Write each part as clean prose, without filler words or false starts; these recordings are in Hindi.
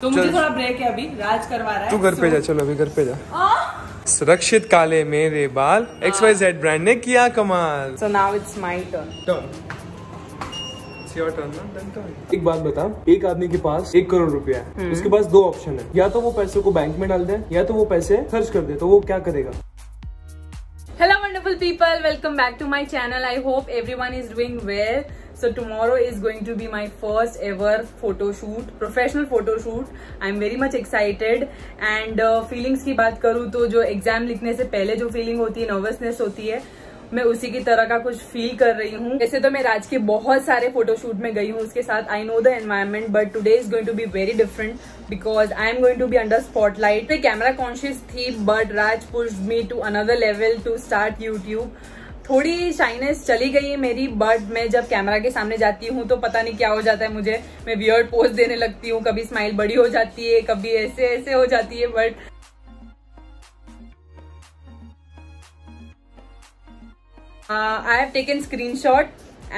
तो मुझे थोड़ा ब्रेक है अभी, राज करवा रहा है। तू घर पे जा, चलो अभी घर पे जा। सुरक्षित काले मेरे बाल, XYZ ब्रांड ने किया कमाल। So now it's my turn. एक बात बता, एक आदमी के पास 1 करोड़ रुपया है, उसके पास 2 ऑप्शन है, या तो वो पैसे को बैंक में डाल दे या तो वो पैसे खर्च कर दे, तो वो क्या करेगा? Hello wonderful people, welcome back to my channel. I hope everyone is doing well. So tomorrow is going to be my first ever photo shoot, professional photo shoot. I'm very much excited and feelings की बात करूँ तो जो एग्जाम लिखने से पहले जो फीलिंग होती है, नर्वसनेस होती है, मैं उसी की तरह का कुछ फील कर रही हूँ। वैसे तो मैं राज के बहुत सारे फोटोशूट में गई हूँ उसके साथ, I know the environment, but today is going to be very different because I am going to be under spotlight. मैं कैमरा कॉन्शियस थी but Raj pushed me to another level to start YouTube. थोड़ी शाइनेस चली गई है मेरी, बट मैं जब कैमरा के सामने जाती हूँ तो पता नहीं क्या हो जाता है मुझे, मैं वियर्ड पोज देने लगती हूँ, कभी स्माइल बड़ी हो जाती है, कभी ऐसे ऐसे हो जाती है। But I have taken screenshot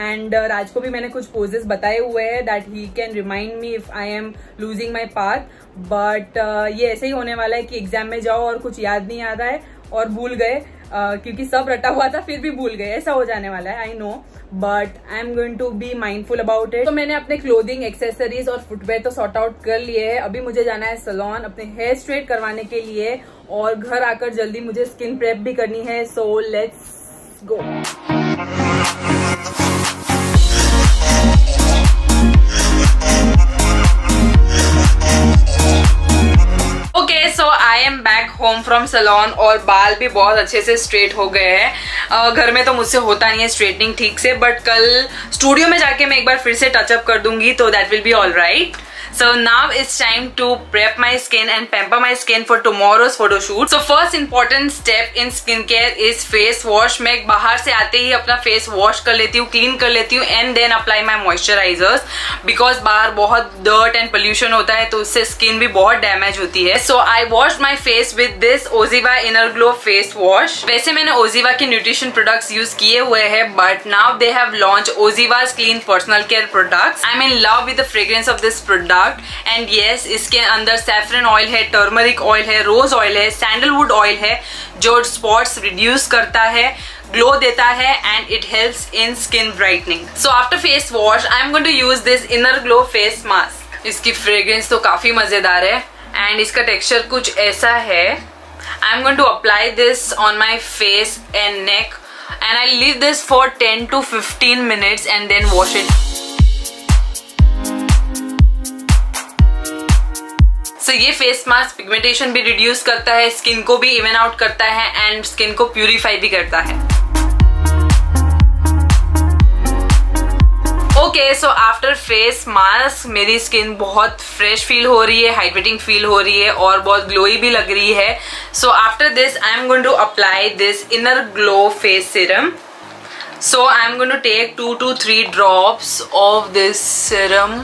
and राज को भी मैंने कुछ पोजेस बताए हुए हैं that he can remind me if I am losing my path, but ये ऐसे ही होने वाला है कि एग्जाम में जाओ और कुछ याद नहीं आता है और भूल गए, क्योंकि सब रटा हुआ था फिर भी भूल गए, ऐसा हो जाने वाला है, I know, but I'm going to be mindful about it. तो मैंने अपने क्लोथिंग, एक्सेसरीज और फुटवेयर तो सॉर्ट आउट कर लिए है। अभी मुझे जाना है सैलून अपने हेयर स्ट्रेट करवाने के लिए और घर आकर जल्दी मुझे स्किन प्रेप भी करनी है। So let's go. Okay, so I am back home from salon और बाल भी बहुत अच्छे से स्ट्रेट हो गए हैं। घर में तो मुझसे होता नहीं है स्ट्रेटनिंग ठीक से, बट कल स्टूडियो में जाके मैं एक बार फिर से टचअप कर दूंगी, तो that will be all right. So now it's time to prep my skin and pamper my skin for tomorrow's photo shoot. So first important step in skincare is face wash. मैं बाहर से आते ही अपना face wash कर लेती हूँ, clean कर लेती हूँ and then apply my moisturizers because बाहर बहुत dirt and pollution होता है, तो उससे skin भी बहुत damage होती है। So I washed my face with this Oziva Inner Glow face wash. वैसे मैंने Oziva के nutrition products use किए हुए हैं, but now they have launched Oziva's clean personal care products. I'm in love with the fragrance of this product. And yes, इसके अंदर सैफरन ऑयल है, टर्मरिक ऑयल है, रोज ऑयल है, सैंडलवुड ऑयल है, जो स्पॉट्स रिड्यूस करता है, ग्लो देता है and it helps in skin brightening. So after face wash I'm going to use this inner glow face mask. इसकी फ्रेग्रेंस तो काफी मजेदार है एंड इसका टेक्सचर कुछ ऐसा है। I'm going to apply this on my face and neck and I leave this for 10 to 15 minutes and then wash it. So, ये फेस मास्क पिगमेंटेशन भी रिड्यूस करता है, स्किन को भी इवन आउट करता है एंड स्किन को प्यूरिफाई भी करता है। ओके, सो आफ्टर फेस मास्क मेरी स्किन बहुत फ्रेश फील हो रही है, हाइड्रेटिंग फील हो रही है और बहुत ग्लोई भी लग रही है। So after this I'm going to apply this inner glow face serum. So I am going to take 2 to 3 drops of this serum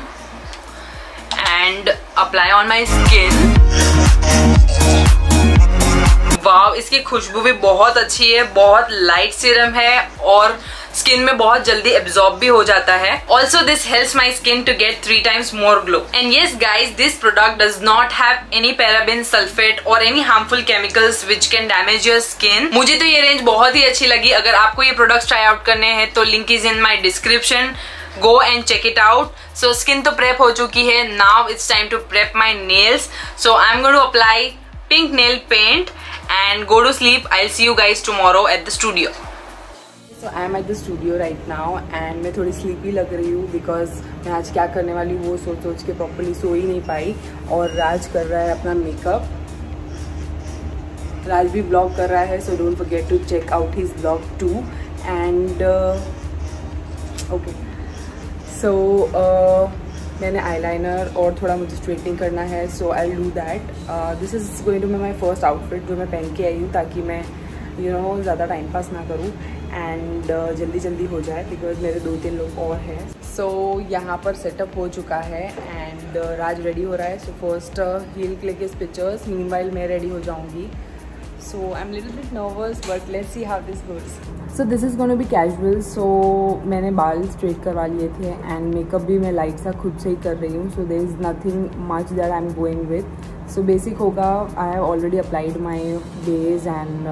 and apply on my skin. वाव, इसकी खुशबू भी बहुत अच्छी है, बहुत लाइट सीरम है और स्किन में बहुत जल्दी एब्जॉर्ब भी हो जाता है। Also this helps my skin to get 3 times more glow. And yes guys, this product does not have any paraben, sulfate or any harmful chemicals which can damage your skin. मुझे तो ये रेंज बहुत ही अच्छी लगी। अगर आपको ये प्रोडक्ट्स ट्राई आउट करने हैं तो link is in my description, go and check it out. So skin तो prep हो चुकी है, now it's time to prep my nails. So I'm going to apply pink nail paint and go to sleep. I'll see you guys tomorrow at the studio. So I'm at the studio right now and मैं थोड़ी sleepy लग रही हूँ because मैं आज क्या करने वाली हूँ वो सोच के properly सो ही नहीं पाई। और राज कर रहा है अपना मेकअप, राज भी vlog कर रहा है, so don't forget to check out his vlog too. And okay. सो मैंने आईलाइनर और थोड़ा मुझे स्ट्रेटनिंग करना है, so I do that. This is going to be my first outfit जो मैं पहन के आई हूँ, ताकि मैं ज़्यादा टाइम पास ना करूँ एंड जल्दी जल्दी हो जाए बिकॉज मेरे 2-3 लोग और हैं। सो यहाँ पर सेटअप हो चुका है एंड राज रेडी हो रहा है। So first he will click his pictures, meanwhile मैं रेडी हो जाऊँगी। so I'm a little bit nervous, but let's see how this goes. So this is going to be casual. So मैंने बाल स्ट्रेट करवा लिए थे एंड मेकअप भी मैं लाइट सा खुद से ही कर रही हूँ. So there is nothing much that I'm going with. So basic होगा. I have already applied my base and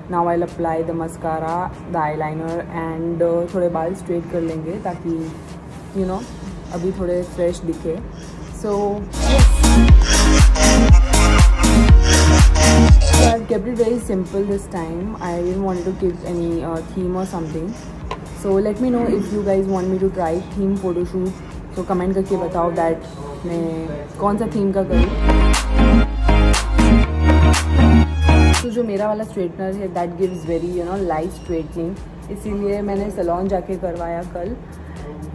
now I'll apply the mascara, the eyeliner and थोड़े बाल स्ट्रेट कर लेंगे ताकि you know अभी थोड़े फ्रेश दिखे. So I've kept it very simple this time. I didn't want to give any theme or something. So let me know if you guys want me to try theme photo shoot. So comment करके बताओ that मैं कौन सा theme का करूँ. तो जो मेरा वाला स्ट्रेटनर है that gives very light straightening. इसीलिए मैंने सैलून जाके करवाया कल.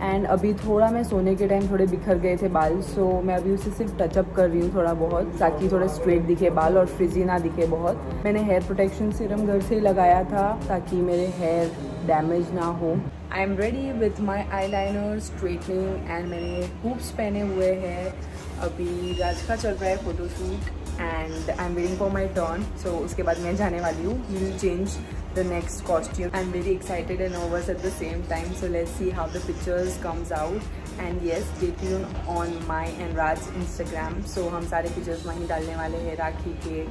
एंड अभी थोड़ा मैं सोने के टाइम थोड़े बिखर गए थे बाल. सो मैं अभी उसे सिर्फ टचअप कर रही हूँ थोड़ा बहुत ताकि थोड़ा स्ट्रेट दिखे बाल और फ्रिजी ना दिखे बहुत. मैंने हेयर प्रोटेक्शन सीरम घर से ही लगाया था ताकि मेरे हेयर डैमेज ना हो. I am ready with my eye liner straightening and मैंने हूप्स पहने हुए हैं. अभी राज का चल रहा है photoshoot and I am waiting for my turn. So उसके बाद मैं जाने वाली हूँ. We will change the next costume. I'm very excited and nervous at the same time, so let's see how the pictures comes out. And yes, stay tuned on my and Raj's Instagram. So हम सारे pictures वहीं डालने वाले हैं राखी के,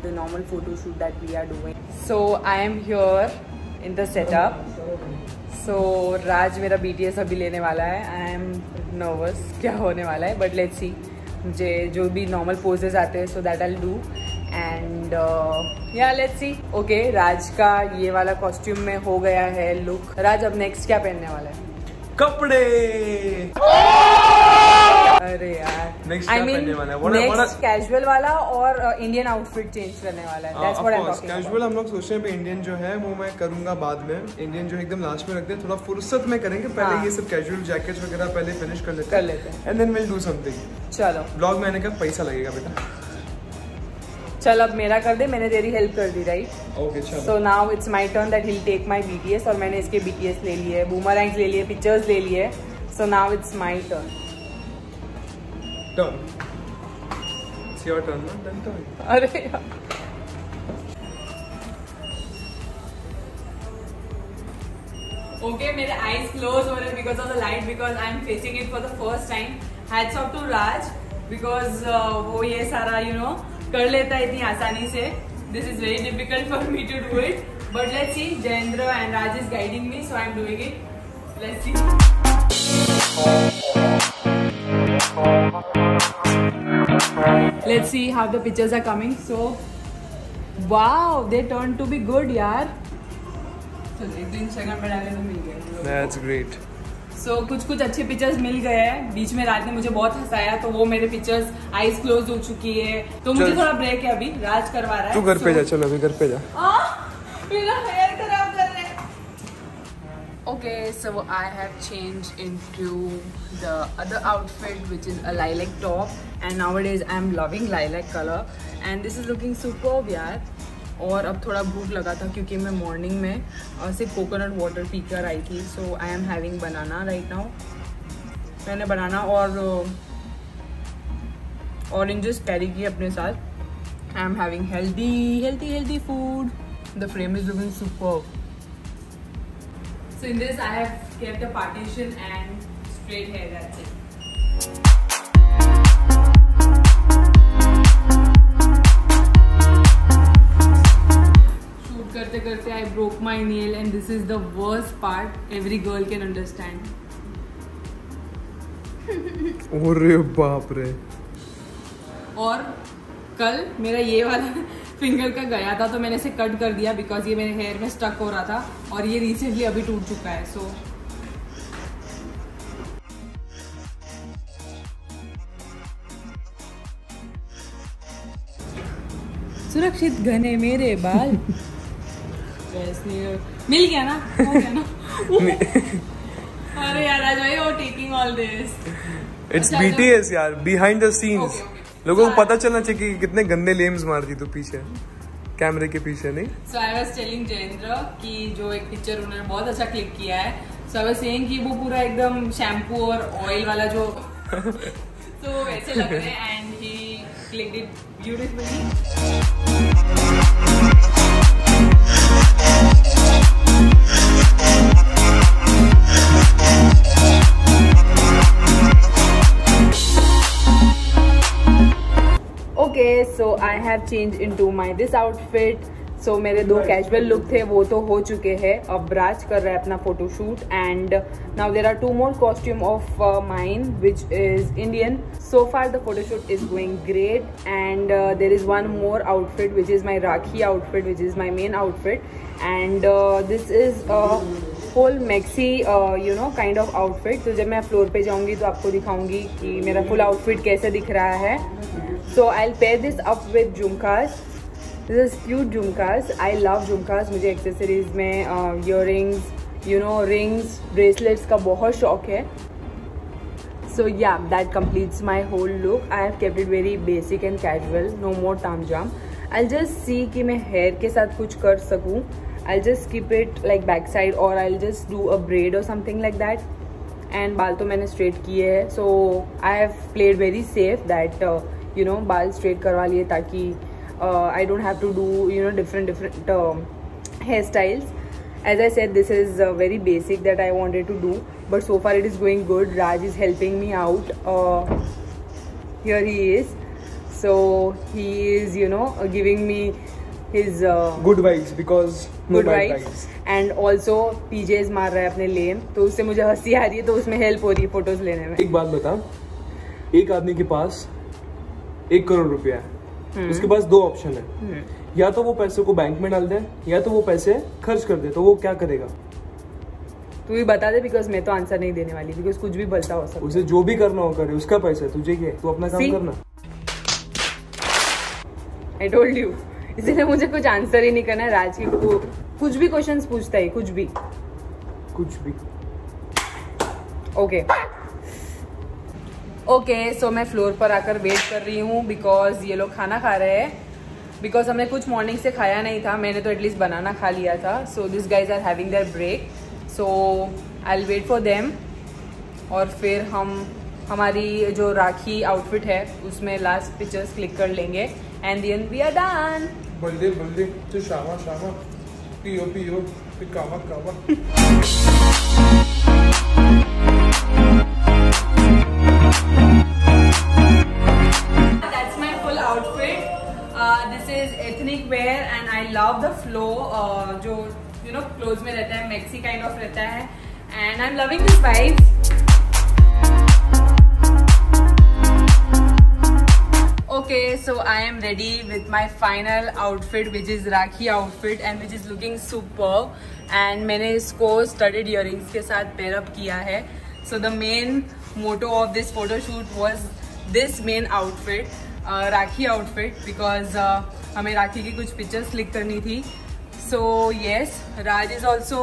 the normal photo shoot that we are doing. So I am here in the setup. So Raj मेरा BTS अभी लेने वाला है. I am nervous क्या होने वाला है, but let's see. मुझे जो भी normal poses आते हैं so that I'll do. And या लेट्स सी. ओके, राज का ये वाला कॉस्ट्यूम में हो गया है लुक. राज अब नेक्स्ट क्या पहनने वाला है? कपड़े. अरे यार, next I mean next casual वाला और इंडियन आउटफिट चेंज करने वाला है. That's what I am talking about. Casual हम लोग सोच रहे हैं इंडियन जो है वो मैं करूंगा बाद में. इंडियन जो एकदम लास्ट में रखते हैं, थोड़ा फुर्सत में करेंगे. पहले ये सब कैजुअल जैकेट्स वगैरह पहले फिनिश कर लेते हैं and then will do something. चलो, ब्लॉग में आने का पैसा लगेगा बेटा. चल अब मेरा कर दे. मैंने तेरी हेल्प कर दी, राइट? ओके, चलो. So now it's my turn that he will take my BTS. और मैंने इसके बीटीएस ले लिए, बूमरैंग्स ले लिए, पिक्चर्स ले लिए. So now it's my turn. Turn. It's your turn ना. Then turn. अरे यार, ओके, मेरे आईज क्लोज हो रहे हैं because of the light, because I am facing it for the first time. Hats off to Raj because वो ये सारा कर लेता है इतनी आसानी से. This is very difficult for me to do it, but let's see. Jayendra and Raj is guiding me, so I am doing it. Let's see. Let's see how the pictures are coming. So, wow, they turned to be good, यार. चलो एक दिन Instagram पे डाले तो मिल गए. That's great. So, कुछ अच्छे पिक्चर्स मिल गए हैं. बीच में राज ने मुझे बहुत हंसाया, तो वो मेरे पिक्चर्स आईज क्लोज हो चुकी है. तो मुझे थोड़ा ब्रेक है अभी. राज करवा रहा है. तू घर पे जा. चलो अभी घर पे जा. मेरा हेयर खराब कर रहे हैं. Okay, so I have changed into the other outfit, which is a lilac top, and nowadays I am loving lilac color, and this is looking superb, यार. और अब थोड़ा भूख लगा था क्योंकि मैं मॉर्निंग में सिर्फ कोकोनट वाटर पी कर आई थी. So I am having banana right now. मैंने बनाना और ऑरेंजेस कैरी किए अपने साथ. I am having healthy food. The frame is looking superb. So in this I have kept a partition and straight hair, that's it. Shoot करते करते I broke my nail and this is the worst part. Every girl can understand. अरे बाप रे. और कल मेरा ये वाला फिंगर का गया था तो मैंने इसे कट कर दिया बिकॉज ये मेरे हेयर में स्टक हो रहा था और ये रिसेंटली अभी टूट चुका है. सो सुरक्षित घने मेरे बाल. मिल गया ना, हो गया ना. अरे यार आज भाई वो taking all this. It's BTS यार, बिहाइंड द सीन्स. लोगों को पता चलना चाहिए कि कितने गंदे लेम्स मारती तू पीछे कैमरे के पीछे. नहीं, सो आई वाज टेलिंग जयेंद्र कि जो एक पिक्चर उन्होंने बहुत अच्छा क्लिक किया है. सो आई वाज सेइंग कि वो पूरा एकदम शैम्पू और ऑयल वाला जो तो वैसे लग रहे हैं and he clicked it beautifully. Okay, so I have changed into my this outfit. So मेरे दो कैजुअल लुक थे वो तो हो चुके हैं. अब राज कर रहा है अपना photoshoot and now there are 2 more costume of mine which is Indian. So far the photoshoot is going great and there is one more outfit which is my Rakhi outfit which is my main outfit and this is a whole maxi you know kind of outfit. तो जब मैं फ्लोर पे जाऊँगी तो आपको दिखाऊंगी कि मेरा फुल आउटफिट कैसे दिख रहा है. So I'll pair this up with झुमकास. This is cute झुमकास. I love झुमकास. मुझे एक्सेसरीज में earrings, you know, rings, bracelets का बहुत शौक है. So yeah, that completes my whole look. I have kept it very basic and casual. No more तामझाम. I'll just see कि मैं hair के साथ कुछ कर सकूँ. I'll just keep it like backside or I'll just do a braid or something like that. And बाल तो मैंने straight किए हैं. So I have played very safe that you know बाल straight करवा लिए ताकि I don't have to do you know different hairstyles. As I said, this is very basic that I wanted to do, but so far it is going good. Raj is helping me out. Here he is. So he is you know giving me his good vibes because good vibes. And also PJs मार रहा है अपने लेम, तो उससे मुझे हंसी आ रही है, तो उसमें हेल्प हो रही है फोटोज लेने में. एक बात बता, एक आदमी के पास 1 करोड़ रुपया है, उसके पास 2 ऑप्शन है. या तो वो पैसे को बैंक में डाल दे या तो वो पैसे खर्च कर दे. तो वो क्या करेगा? तू ही बता दे, बिकॉज मैं तो आंसर नहीं देने वाली, बिकॉज कुछ भी बोलता हो सकता. उसे जो भी करना हो करे, उसका पैसा है, तुझे क्या? तू अपना काम करना. I told you. इसलिए मुझे कुछ आंसर ही नहीं करना है. राज की कुछ भी क्वेश्चंस पूछता है, कुछ भी. ओके, सो मैं फ्लोर पर आकर वेट कर रही हूँ बिकॉज ये लोग खाना खा रहे हैं. बिकॉज हमने कुछ मॉर्निंग से खाया नहीं था. मैंने तो एटलीस्ट बनाना खा लिया था. So this guys are having their break. So I will wait for them और फिर हम हमारी जो राखी आउटफिट है उसमें लास्ट पिक्चर्स क्लिक कर लेंगे and then we are done. बल्ले तो शामा पियो फिर कावा. That's my full outfit. This is ethnic wear and I love the flow जो you know clothes में रहता है, maxi kind of रहता है and I'm loving this vibe. Okay, so I am ready with my final outfit which is Rakhi outfit and which is looking superb. And मैंने इसको studded earrings के साथ pair up किया है. So the main motto of this photo shoot was this main outfit, Rakhi outfit, because हमें राखी की कुछ pictures click करनी थी. So yes, Raj is also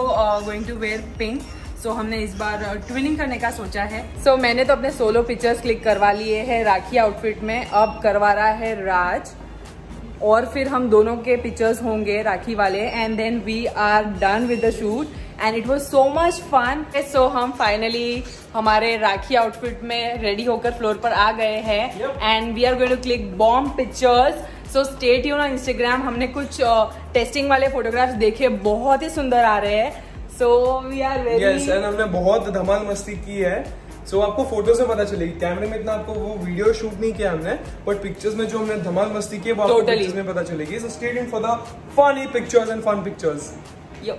going to wear pink. So हमने इस बार ट्विनिंग करने का सोचा है. So मैंने तो अपने सोलो पिक्चर्स क्लिक करवा लिए हैं राखी आउटफिट में. अब करवा रहा है राज और फिर हम दोनों के पिक्चर्स होंगे राखी वाले and then we are done with the shoot and it was so much fun. So हम फाइनली हमारे राखी आउटफिट में रेडी होकर फ्लोर पर आ गए हैं and we are going to click bomb pictures. So stay tune on Instagram. हमने कुछ टेस्टिंग वाले फोटोग्राफ्स देखे, बहुत ही सुंदर आ रहे हैं. So we are very yes, and हमने बहुत धमाल मस्ती की है. So आपको फोटो से पता चलेगी, कैमरे में इतना आपको वो वीडियो शूट नहीं किया हमने, बट पिक्चर्स में जो हमने धमाल मस्ती की है वो आपको पिक्चर्स में पता चलेगी. So stay tuned for the funny pictures and fun pictures. Yep.